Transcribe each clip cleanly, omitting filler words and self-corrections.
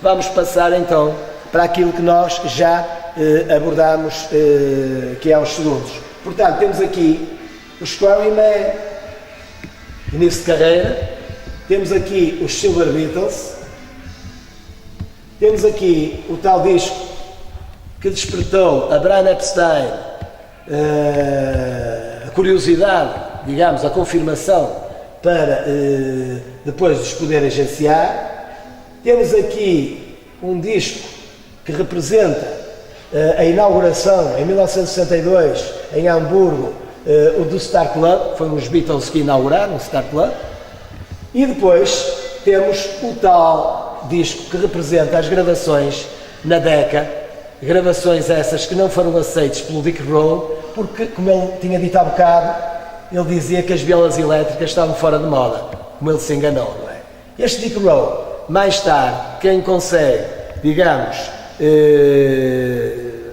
Vamos passar então para aquilo que nós já abordámos, que é aos segundos. Portanto, temos aqui os Quarrymen, início de carreira, temos aqui os Silver Beatles, temos aqui o tal disco que despertou a Brian Epstein a curiosidade, digamos, a confirmação para depois os poder agenciar. Temos aqui um disco que representa a inauguração, em 1962, em Hamburgo, do Star Club, foram os Beatles que inauguraram o Star Club. E depois temos o tal disco que representa as gravações na Decca, gravações essas que não foram aceitas pelo Dick Rowe, porque, como ele tinha dito há bocado, ele dizia que as violas elétricas estavam fora de moda, como ele se enganou, não é? Este Dick Rowe, mais tarde, quem consegue, digamos,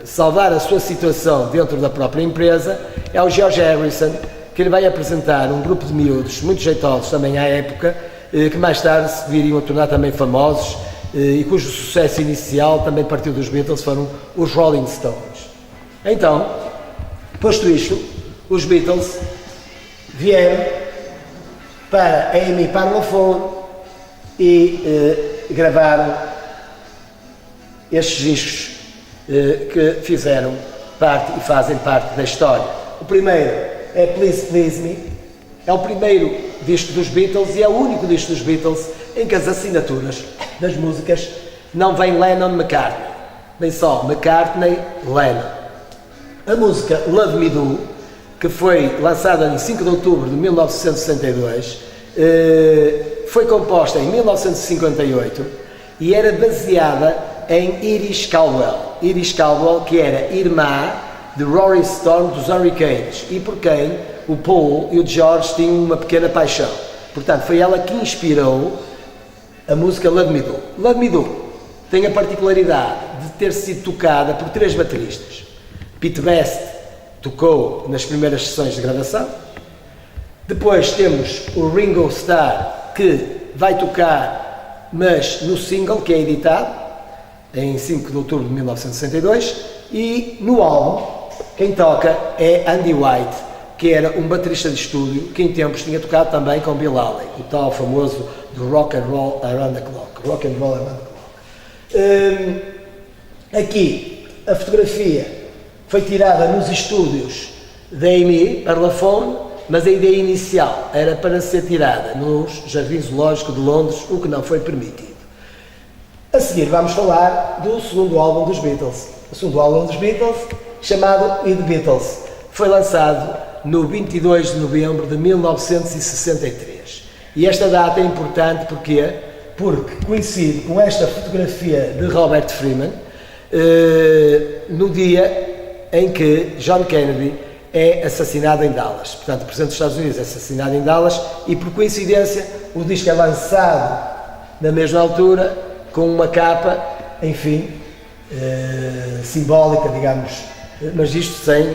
salvar a sua situação dentro da própria empresa, é o George Harrison, que lhe vai apresentar um grupo de miúdos muito jeitosos também à época, que mais tarde se viriam a tornar também famosos e cujo sucesso inicial também partiu dos Beatles, foram os Rolling Stones. Então, posto isto, os Beatles vieram para a Amy Parlophone e gravaram estes discos que fizeram parte e fazem parte da história. O primeiro é Please Please Me, é o primeiro disco dos Beatles e é o único disco dos Beatles em que as assinaturas das músicas não vem Lennon-McCartney, vem só McCartney-Lennon. A música Love Me Do, que foi lançada em 5 de outubro de 1962, foi composta em 1958 e era baseada em Iris Caldwell. Iris Caldwell, que era irmã de Rory Storm dos Hurricanes e por quem o Paul e o George tinham uma pequena paixão. Portanto, foi ela que inspirou a música Love Me Do. Love Me Do tem a particularidade de ter sido tocada por 3 bateristas. Pete Best tocou nas primeiras sessões de gravação. Depois temos o Ringo Starr, que vai tocar, mas no single que é editado em 5 de outubro de 1962, e no álbum quem toca é Andy White, que era um baterista de estúdio que em tempos tinha tocado também com Bill Haley, o tal famoso do Rock and Roll Around the Clock. Rock and Roll Around the Clock. Aqui a fotografia foi tirada nos estúdios da Amy Parlophone, mas a ideia inicial era para ser tirada nos Jardins Zoológicos de Londres, o que não foi permitido. A seguir vamos falar do segundo álbum dos Beatles. O segundo álbum dos Beatles, chamado The Beatles, foi lançado no 22 de novembro de 1963. E esta data é importante porque coincide com esta fotografia de Robert Freeman, no dia em que John Kennedy é assassinado em Dallas. Portanto, o Presidente dos Estados Unidos é assassinado em Dallas e, por coincidência, o disco é lançado na mesma altura, com uma capa, enfim, simbólica, digamos, mas isto sem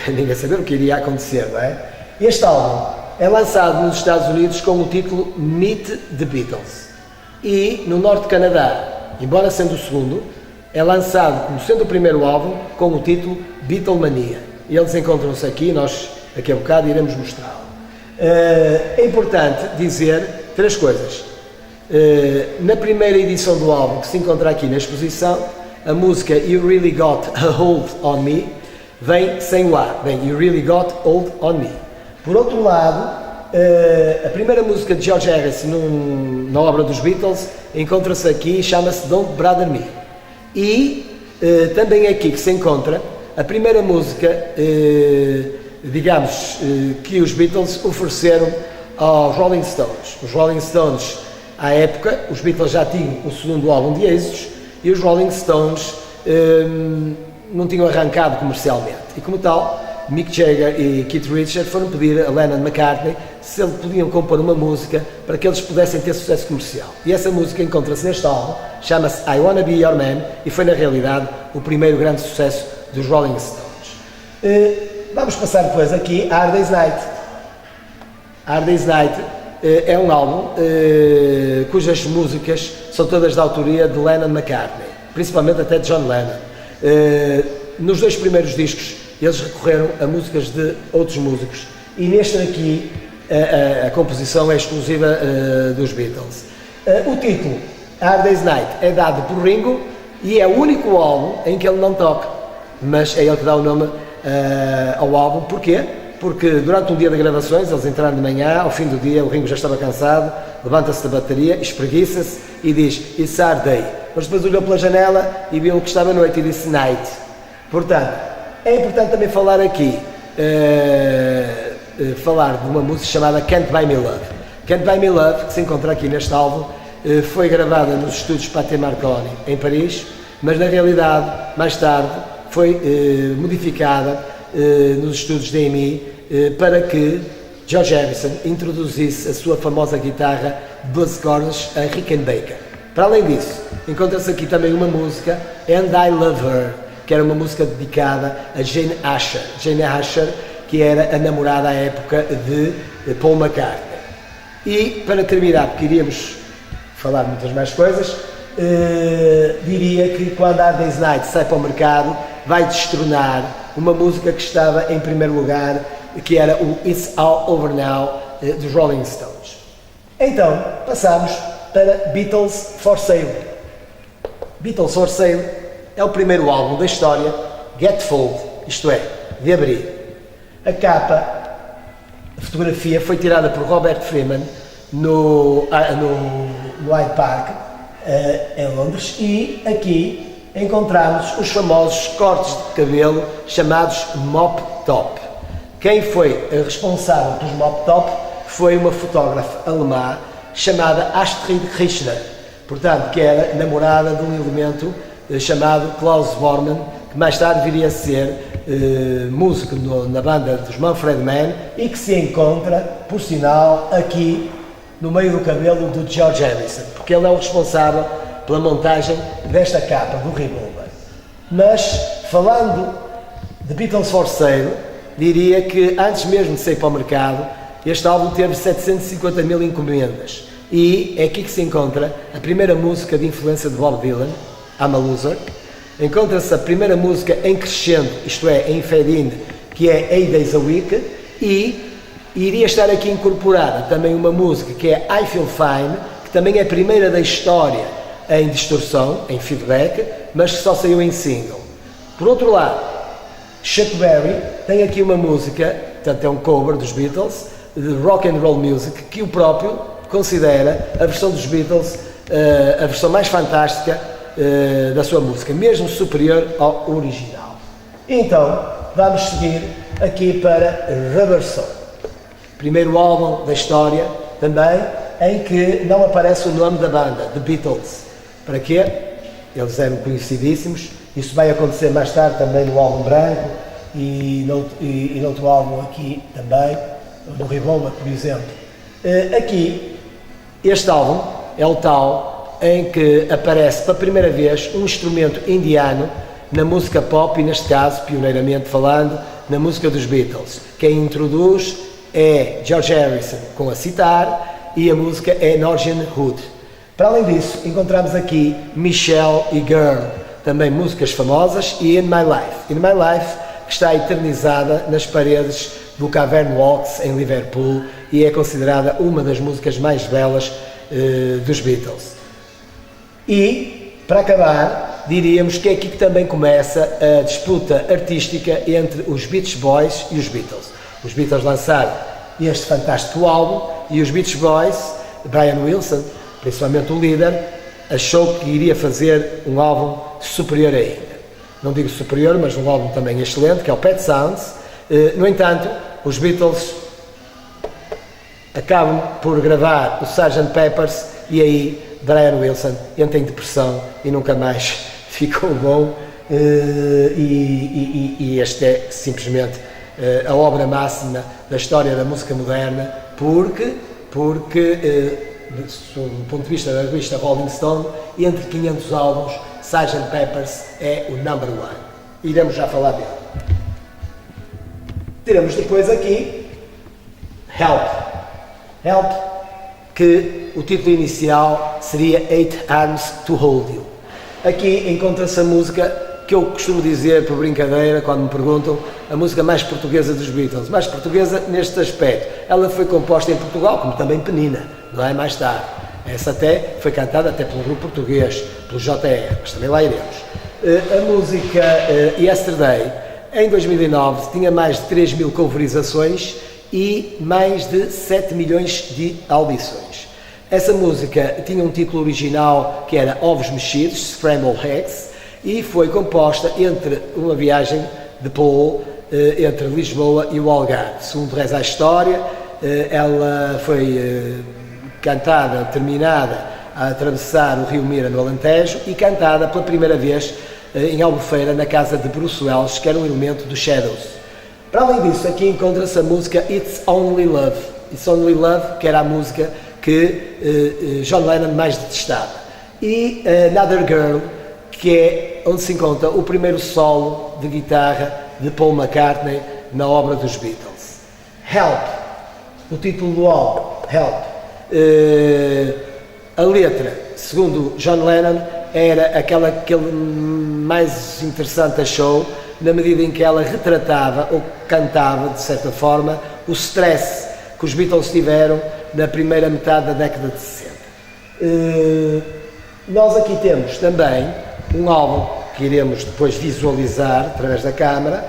ninguém saber o que iria acontecer, não é? Este álbum é lançado nos Estados Unidos com o título Meet the Beatles e no norte de Canadá, embora sendo o segundo, é lançado como sendo o primeiro álbum com o título Beatlemania. E eles encontram-se aqui, nós daqui a bocado iremos mostrá-lo. É importante dizer 3 coisas. Na primeira edição do álbum, que se encontra aqui na exposição, a música You Really Got a Hold on Me vem sem o A, vem You Really Got Hold on Me. Por outro lado, a primeira música de George Harrison na obra dos Beatles encontra-se aqui e chama-se Don't Bother Me. E também aqui que se encontra a primeira música, digamos, que os Beatles ofereceram aos Rolling Stones. Os Rolling Stones, À época, os Beatles já tinham o segundo álbum de êxitos e os Rolling Stones não tinham arrancado comercialmente. E como tal, Mick Jagger e Keith Richards foram pedir a Lennon McCartney se eles podiam compor uma música para que eles pudessem ter sucesso comercial. E essa música encontra-se neste álbum, chama-se I Wanna Be Your Man e foi na realidade o primeiro grande sucesso dos Rolling Stones. Vamos passar depois aqui a Hard Day's Night. Hard Day's Night é um álbum cujas músicas são todas da autoria de Lennon McCartney, principalmente até de John Lennon. Nos dois primeiros discos eles recorreram a músicas de outros músicos e neste aqui a composição é exclusiva dos Beatles. O título Hard Day's Night é dado por Ringo e é o único álbum em que ele não toca, mas é ele que dá o nome ao álbum. Porquê? Porque durante um dia de gravações, eles entraram de manhã, ao fim do dia o Ringo já estava cansado, levanta-se da bateria, espreguiça-se e diz It's Hard Day, mas depois olhou pela janela e viu que estava noite e disse Night. Portanto, é importante também falar aqui, falar de uma música chamada Can't Buy Me Love. Can't Buy Me Love, que se encontra aqui neste álbum, foi gravada nos estúdios Pathé Marconi, em Paris, mas na realidade, mais tarde, foi modificada nos estúdios da EMI para que George Harrison introduzisse a sua famosa guitarra Buzz Cornish a Rickenbacker. Para além disso, encontra-se aqui também uma música, And I Love Her, que era uma música dedicada a Jane Asher. Jane Asher, que era a namorada à época de Paul McCartney. E, para terminar, porque iríamos falar muitas mais coisas, diria que quando Hard Day's Night sai para o mercado, vai destronar uma música que estava em primeiro lugar, que era o It's All Over Now, dos Rolling Stones. Então, passamos para Beatles for Sale. Beatles for Sale é o primeiro álbum da história, Gatefold, isto é, de abrir. A capa, a fotografia foi tirada por Robert Freeman no Hyde Park, em Londres, e aqui encontramos os famosos cortes de cabelo chamados mop top. Quem foi responsável pelos mop top foi uma fotógrafa alemã chamada Astrid Richter, portanto, que era namorada de um elemento chamado Klaus Vormann, que mais tarde viria a ser músico na banda dos Manfred Mann e que se encontra, por sinal, aqui no meio do cabelo do George Harrison, porque ele é o responsável pela montagem desta capa do Revolver. Mas, falando de Beatles for Sale, diria que antes mesmo de sair para o mercado, este álbum teve 750 mil encomendas e é aqui que se encontra a primeira música de influência de Bob Dylan, I'm a Loser. Encontra-se a primeira música em crescendo, isto é, em fade-in, que é 8 Days a Week, e iria estar aqui incorporada também uma música que é I Feel Fine, que também é a primeira da história em distorção, em feedback, mas que só saiu em single. Por outro lado, Chuck Berry tem aqui uma música, portanto é um cover dos Beatles, de rock and roll music, que o próprio considera a versão dos Beatles a versão mais fantástica da sua música, mesmo superior ao original. Então, vamos seguir aqui para Rubber Soul, primeiro álbum da história também, em que não aparece o nome da banda, The Beatles. Para quê? Eles eram conhecidíssimos, isso vai acontecer mais tarde também no álbum branco e noutro álbum aqui também, no Revolver, por exemplo. Aqui, este álbum é o tal em que aparece pela primeira vez um instrumento indiano na música pop e, neste caso, pioneiramente falando, na música dos Beatles. Quem introduz é George Harrison com a sitar e a música é Norwegian Wood. Para além disso, encontramos aqui Michelle e Girl, também músicas famosas, e In My Life. In My Life, que está eternizada nas paredes do Cavern Walks em Liverpool e é considerada uma das músicas mais belas dos Beatles. E, para acabar, diríamos que é aqui que também começa a disputa artística entre os Beach Boys e os Beatles. Os Beatles lançaram este fantástico álbum e os Beach Boys, Brian Wilson, principalmente o líder, achou que iria fazer um álbum superior ainda. Não digo superior, mas um álbum também excelente, que é o Pet Sounds. No entanto, os Beatles acabam por gravar o Sgt. Pepper's e aí Brian Wilson entra em depressão e nunca mais ficou bom, e este é simplesmente a obra máxima da história da música moderna, porque do ponto de vista da revista Rolling Stone, entre 500 álbuns, Sgt. Pepper's é o number one. Iremos já falar dele. Teremos depois aqui Help, que o título inicial seria Eight Arms to Hold You. Aqui encontra-se a música que eu costumo dizer, por brincadeira, quando me perguntam, a música mais portuguesa dos Beatles. Mais portuguesa neste aspecto. Ela foi composta em Portugal, como também Penina, não é? Mais tarde. Essa até foi cantada até pelo grupo português, pelo JR, mas também lá iremos. A música Yesterday, em 2009, tinha mais de 3 mil coverizações e mais de 7 milhões de audições. Essa música tinha um título original que era Ovos Mexidos, Scrambled Eggs, e foi composta entre uma viagem de Paul entre Lisboa e o Algarve. Segundo reza a história, ela foi cantada, terminada a atravessar o Rio Mira no Alentejo e cantada pela primeira vez em Albufeira, na casa de Bruce Welch, que era um elemento dos Shadows. Para além disso, aqui encontra-se a música It's Only Love. It's Only Love, que era a música que John Lennon mais detestava. E Another Girl, que é onde se encontra o primeiro solo de guitarra de Paul McCartney na obra dos Beatles. Help, o título do álbum, Help. A letra, segundo John Lennon, era aquela que ele mais interessante achou, na medida em que ela retratava ou cantava, de certa forma, o stress que os Beatles tiveram na primeira metade da década de 60. Nós aqui temos também um álbum que iremos depois visualizar através da câmara,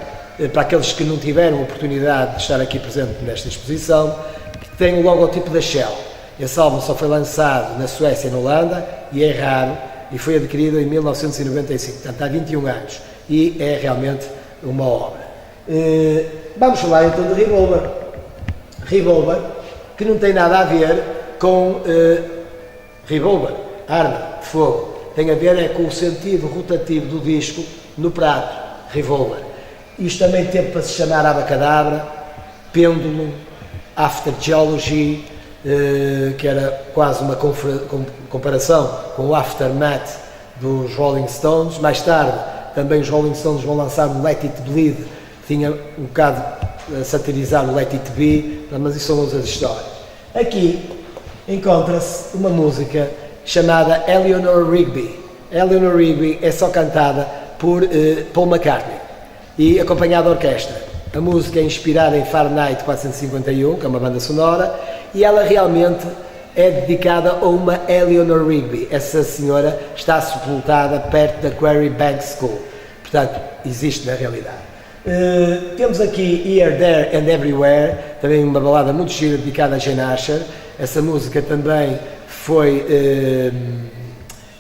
para aqueles que não tiveram a oportunidade de estar aqui presente nesta exposição, que tem o logotipo da Shell. Esse álbum só foi lançado na Suécia e na Holanda e é raro e foi adquirido em 1995, portanto há 21 anos, e é realmente uma obra. Vamos falar então de Revolver. Revolver, que não tem nada a ver com Revolver, arma de fogo. Tem a ver com o sentido rotativo do disco no prato, Revolver. Isto também teve para se chamar Abacadabra, Pêndulo, After Geology, que era quase uma comparação com o Aftermath dos Rolling Stones. Mais tarde, também os Rolling Stones vão lançar o Let It Bleed, que tinha um bocado a satirizar o Let It Be, mas isso são outras histórias. Aqui encontra-se uma música chamada Eleanor Rigby. Eleanor Rigby é só cantada por Paul McCartney e acompanhada da orquestra. A música é inspirada em Fahrenheit 451, que é uma banda sonora, e ela realmente é dedicada a uma Eleanor Rigby. Essa senhora está sepultada perto da Quarry Bank School, portanto existe na realidade. Temos aqui Here, There and Everywhere, também uma balada muito gira dedicada a Jane Asher. Essa música também foi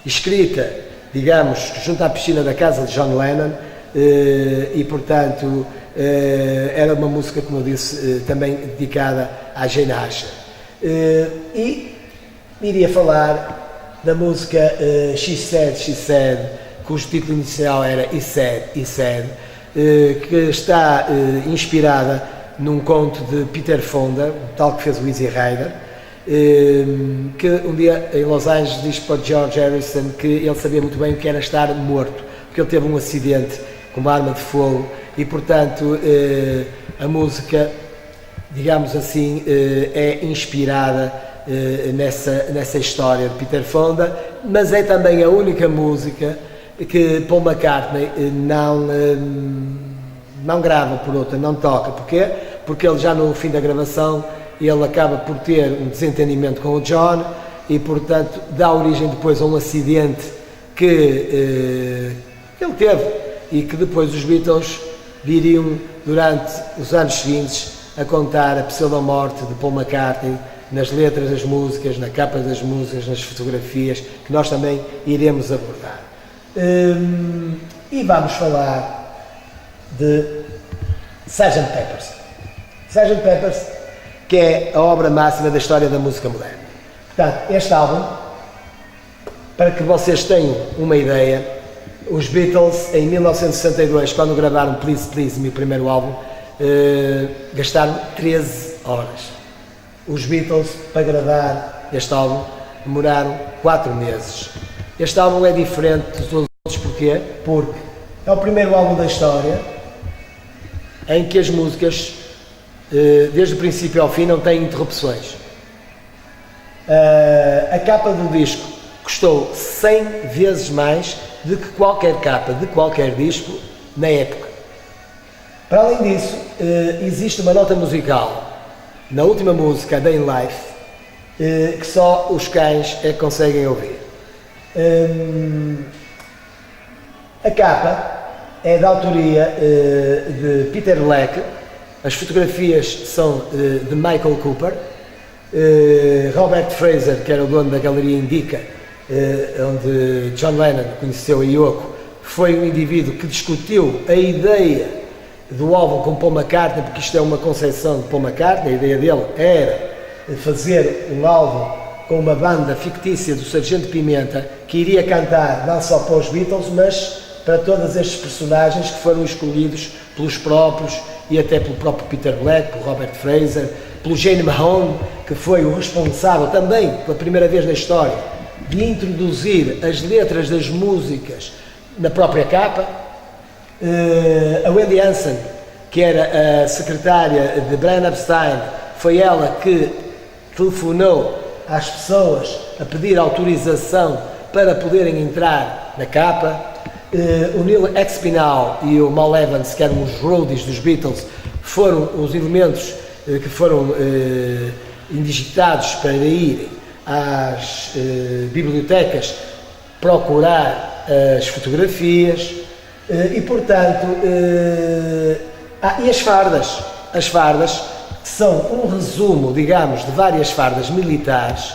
escrita, digamos, junto à piscina da casa de John Lennon, e portanto era uma música, como eu disse, também dedicada à Jane Asher. E iria falar da música She Said, cujo título inicial era He Said, que está inspirada num conto de Peter Fonda, o tal que fez o Easy Rider, que um dia em Los Angeles diz para George Harrison que ele sabia muito bem o que era estar morto, porque ele teve um acidente com uma arma de fogo e, portanto, a música, digamos assim, é inspirada nessa história de Peter Fonda, mas é também a única música que Paul McCartney não grava por outra, não toca. Porquê? Porque ele já no fim da gravação ele acaba por ter um desentendimento com o John e, portanto, dá origem depois a um acidente que ele teve e que depois os Beatles viriam, durante os anos seguintes, a contar a pseudo-morte de Paul McCartney nas letras das músicas, na capa das músicas, nas fotografias, que nós também iremos abordar. E vamos falar de Sgt. Pepper's. Sgt. Pepper's, que é a obra máxima da história da música moderna. Portanto, este álbum Para que vocês tenham uma ideia, os Beatles, em 1962, quando gravaram Please Please Me, o primeiro álbum, gastaram 13 horas. Os Beatles, para gravar este álbum, demoraram 4 meses. Este álbum é diferente de todos os outros, porquê? Porque é o primeiro álbum da história em que as músicas, desde o princípio ao fim, não têm interrupções. A capa do disco custou 100 vezes mais do que qualquer capa de qualquer disco na época. Para além disso, existe uma nota musical na última música, Day in Life, que só os cães é que conseguem ouvir. A capa é da autoria de Peter Leckie, as fotografias são de Michael Cooper, Robert Fraser, que era o dono da Galeria Indica, onde John Lennon conheceu a Yoko, foi um indivíduo que discutiu a ideia do álbum com Paul McCartney, porque isto é uma concepção de Paul McCartney. A ideia dele era fazer um álbum com uma banda fictícia do Sargento Pimenta, que iria cantar não só para os Beatles, mas para todos estes personagens que foram escolhidos pelos próprios e até pelo próprio Peter Black, pelo Robert Fraser, pelo Gene Mahone, que foi o responsável também, pela primeira vez na história, de introduzir as letras das músicas na própria capa. A Wendy Hansen, que era a secretária de Brian Epstein, foi ela que telefonou às pessoas a pedir autorização para poderem entrar na capa. O Neil Expinal e o Mal Evans, que eram os roadies dos Beatles, foram os elementos que foram indigitados para irem às bibliotecas procurar as fotografias e, portanto, e as fardas são um resumo, digamos, de várias fardas militares.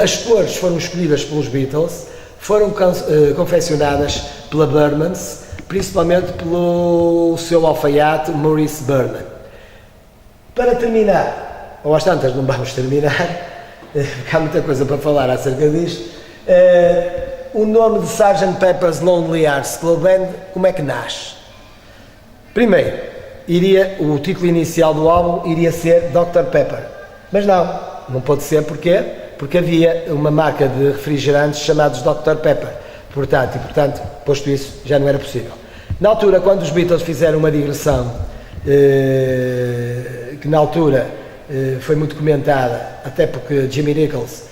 As cores foram escolhidas pelos Beatles, foram confeccionadas pela Burmans, principalmente pelo seu alfaiate Maurice Burman. Para terminar, ou às tantas não vamos terminar, porque há muita coisa para falar acerca disto, o nome de Sgt. Pepper's Lonely Hearts Club Band, como é que nasce? Primeiro, o título inicial do álbum iria ser Dr. Pepper, mas não pode ser. Porquê? Porque havia uma marca de refrigerantes chamados Dr. Pepper, portanto, posto isso, já não era possível. Na altura, quando os Beatles fizeram uma digressão, que na altura foi muito comentada, até porque Jimmy Nichols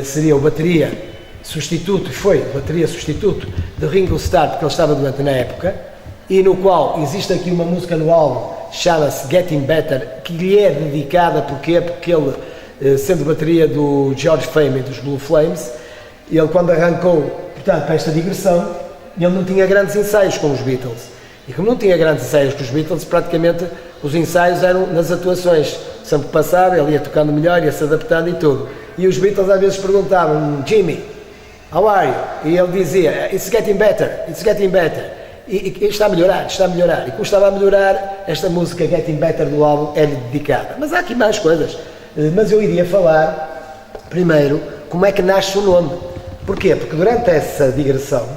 seria o bateria substituto de Ringo Starr, porque ele estava doente na época, e no qual existe aqui uma música no álbum, chama-se Getting Better, que lhe é dedicada. Porquê? Porque ele, sendo bateria do George Fame e dos Blue Flames, ele quando arrancou, portanto, para esta digressão, ele não tinha grandes ensaios com os Beatles. E como não tinha grandes ensaios com os Beatles, praticamente os ensaios eram nas atuações. Sempre que passava, ele ia tocando melhor, ia se adaptando e tudo. E os Beatles às vezes perguntavam: Jimmy, how are you? E ele dizia: It's getting better, it's getting better. E está a melhorar. E como estava a melhorar, esta música Getting Better do álbum é dedicada. Mas há aqui mais coisas. Mas eu iria falar, primeiro, como é que nasce o nome. Porquê? Porque durante essa digressão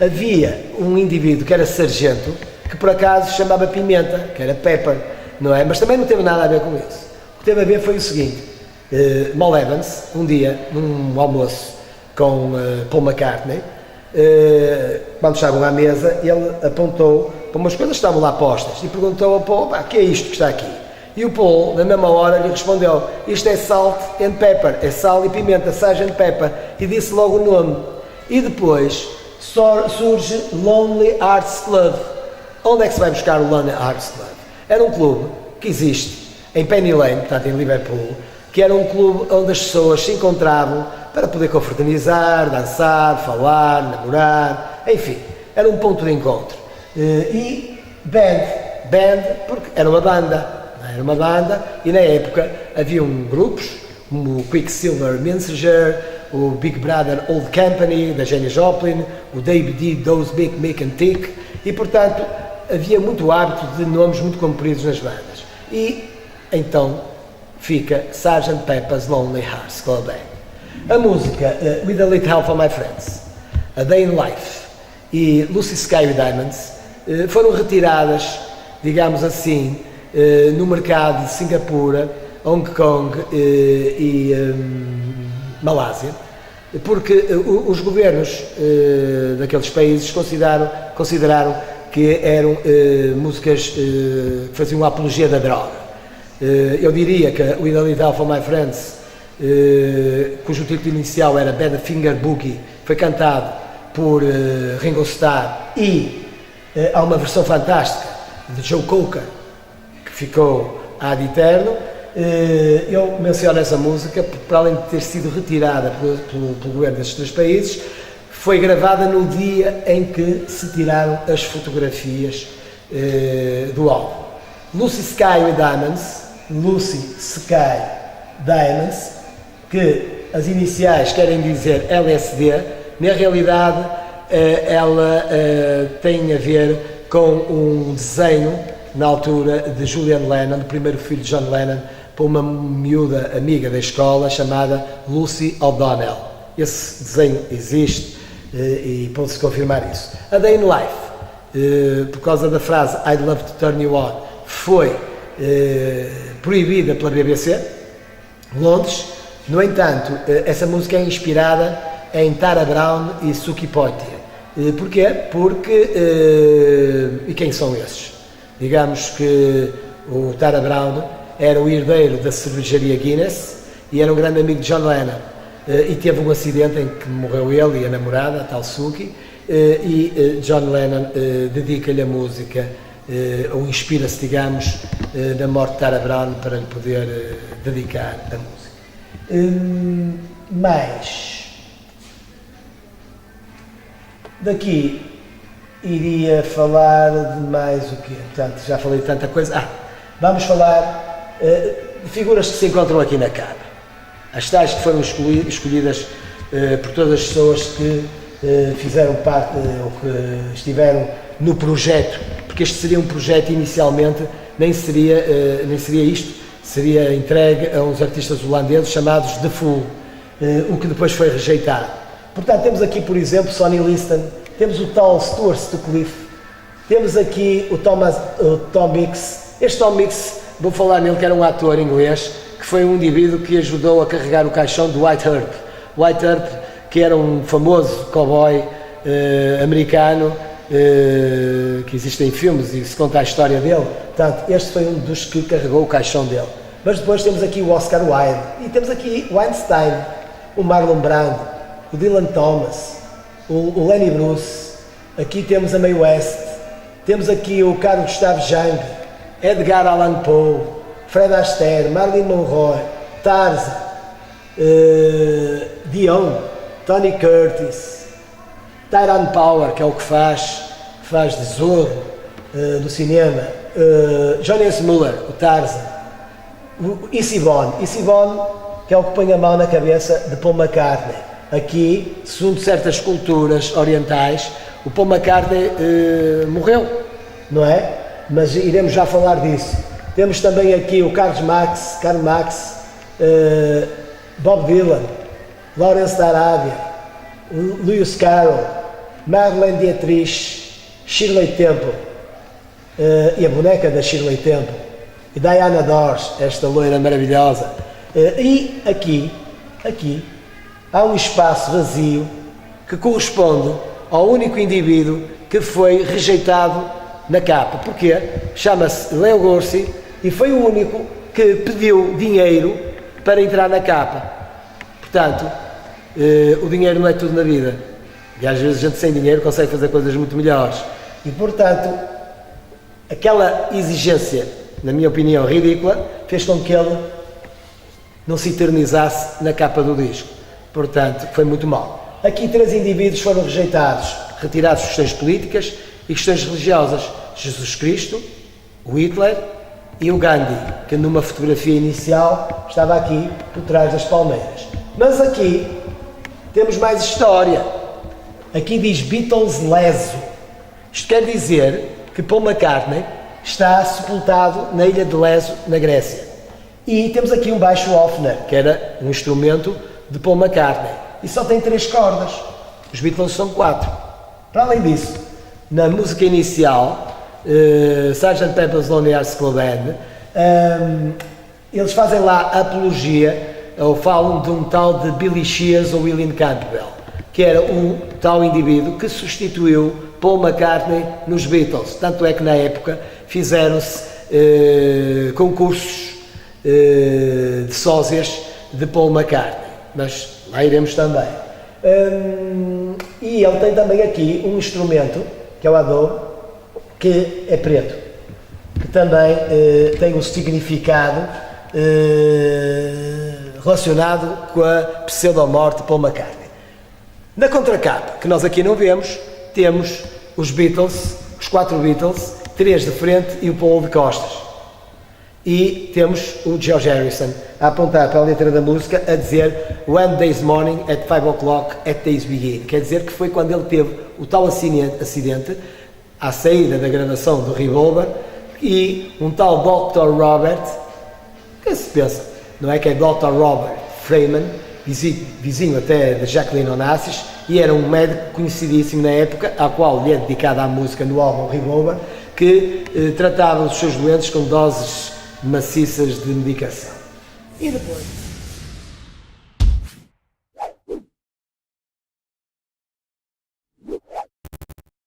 havia um indivíduo que era sargento, que por acaso se chamava Pimenta, que era Pepper, não é? Mas também não teve nada a ver com isso. O que teve a ver foi o seguinte: Mal Evans, um dia, num almoço com Paul McCartney, quando estavam à mesa, ele apontou para umas coisas que estavam lá postas e perguntou ao Paul: o que é isto que está aqui? E o Paul, na mesma hora, lhe respondeu: isto é Salt and Pepper, é sal e pimenta, Sgt. Pepper, e disse logo o nome. E depois surge Lonely Hearts Club. Onde é que se vai buscar o Lonely Hearts Club? Era um clube que existe em Penny Lane, portanto em Liverpool, que era um clube onde as pessoas se encontravam para poder confraternizar, dançar, falar, namorar, enfim, era um ponto de encontro. E band, porque era uma banda, e na época haviam grupos, como o Quicksilver Messenger, o Big Brother Old Company, da Janis Joplin, o David D. Those Big Mick and Tick, e portanto havia muito hábito de nomes muito compridos nas bandas. E então fica Sgt. Pepper's Lonely Hearts Club Band. A música With a Little Help from My Friends, A Day in Life e Lucy Sky with Diamonds foram retiradas, digamos assim, no mercado de Singapura, Hong Kong e Malásia, porque os governos daqueles países consideraram que eram músicas que faziam uma apologia da droga. Eu diria que With a Little Help from My Friends, cujo título inicial era Badfinger Boogie, foi cantado por Ringo Starr e há uma versão fantástica de Joe Cocker que ficou ad eterno. Eu menciono essa música porque, para além de ter sido retirada pelo governo destes 3 países, foi gravada no dia em que se tiraram as fotografias do álbum. Lucy Sky with Diamonds, Lucy Sky Diamonds, que as iniciais querem dizer LSD, na realidade ela tem a ver com um desenho na altura de Julian Lennon, o primeiro filho de John Lennon, para uma miúda amiga da escola chamada Lucy O'Donnell. Esse desenho existe e pode-se confirmar isso. A Day in Life, por causa da frase I'd love to turn you on, foi proibida pela BBC, Londres. No entanto, essa música é inspirada em Tara Brown e Suki Poitier. Porquê? Porque, e quem são esses? Digamos que o Tara Brown era o herdeiro da cervejaria Guinness e era um grande amigo de John Lennon. E teve um acidente em que morreu ele e a namorada, a tal Suki, e John Lennon dedica-lhe a música, ou inspira-se, digamos, na morte de Tara Brown para lhe poder dedicar a música. Mas daqui iria falar de mais o quê? Portanto, já falei de tanta coisa. Vamos falar de figuras que se encontram aqui na capa. As tais que foram escolhidas por todas as pessoas que fizeram parte ou que estiveram no projeto, porque este seria um projeto inicialmente, nem seria isto, seria entregue a uns artistas holandeses chamados The Fool, o que depois foi rejeitado. Portanto, temos aqui, por exemplo, Sonny Liston, temos o tal Stuart Sutcliffe, temos aqui o Tom Mix. Este Tom Mix, vou falar nele, que era um ator inglês, que foi um indivíduo que ajudou a carregar o caixão do White Earp. White Earp, que era um famoso cowboy americano, que existe em filmes e se conta a história dele. Portanto, este foi um dos que carregou o caixão dele. Mas depois temos aqui o Oscar Wilde, e temos aqui o Einstein, o Marlon Brando, o Dylan Thomas, o Lenny Bruce, aqui temos a Mae West, temos aqui o Carl Gustav Jung, Edgar Allan Poe, Fred Astaire, Marilyn Monroe, Tarzan, Dion, Tony Curtis, Tyrone Power, que é o que faz de Zorro do cinema, Jonas Muller, o Tarzan, Issy Von, que é o que põe a mão na cabeça de Paul McCartney. Aqui, segundo certas culturas orientais, o Paul McCartney morreu, não é? Mas iremos já falar disso. Temos também aqui o Karl Marx, Bob Dylan, Lawrence da Arábia, Lewis Carroll, Marlene Dietrich, Shirley Temple, e a boneca da Shirley Temple, e Diana Dors, esta loira maravilhosa. E aqui há um espaço vazio que corresponde ao único indivíduo que foi rejeitado na capa. Porquê? Chama-se Leo Gorsi e foi o único que pediu dinheiro para entrar na capa. Portanto, o dinheiro não é tudo na vida. E às vezes a gente sem dinheiro consegue fazer coisas muito melhores. E portanto, aquela exigência, na minha opinião ridícula, fez com que ele não se eternizasse na capa do disco. Portanto, foi muito mal. Aqui 3 indivíduos foram rejeitados, retirados de questões políticas e questões religiosas. Jesus Cristo, o Hitler e o Gandhi, que numa fotografia inicial estava aqui por trás das palmeiras. Mas aqui temos mais história. Aqui diz Beatles Leso. Isto quer dizer que Paul McCartney está sepultado na ilha de Leso, na Grécia. E temos aqui um baixo Hofner, que era um instrumento de Paul McCartney e só tem 3 cordas. Os Beatles são 4. Para além disso, na música inicial, Sgt. Pepper's Lonely Hearts Club Band, eles fazem lá apologia, ou falam de um tal de Billy Shears ou William Campbell, que era um tal indivíduo que substituiu Paul McCartney nos Beatles. Tanto é que na época fizeram-se concursos de sósias de Paul McCartney, mas lá iremos também. E ele tem também aqui um instrumento, que é o Adobe, que é preto, que também tem um significado relacionado com a pseudo-morte de Paul McCartney. Na contracapa, que nós aqui não vemos, temos os Beatles, os 4 Beatles, 3 de frente e o Paul de costas. E temos o George Harrison a apontar para a letra da música a dizer When day's morning at 5 o'clock at days begin. Quer dizer que foi quando ele teve o tal acidente à saída da gravação do Revolver e um tal Dr. Robert, que se pensa, não é que é Dr. Robert Freeman, vizinho até de Jacqueline Onassis, e era um médico conhecidíssimo na época, ao qual lhe é dedicada a música no álbum Revolver, que tratava os seus doentes com doses maciças de medicação. E depois?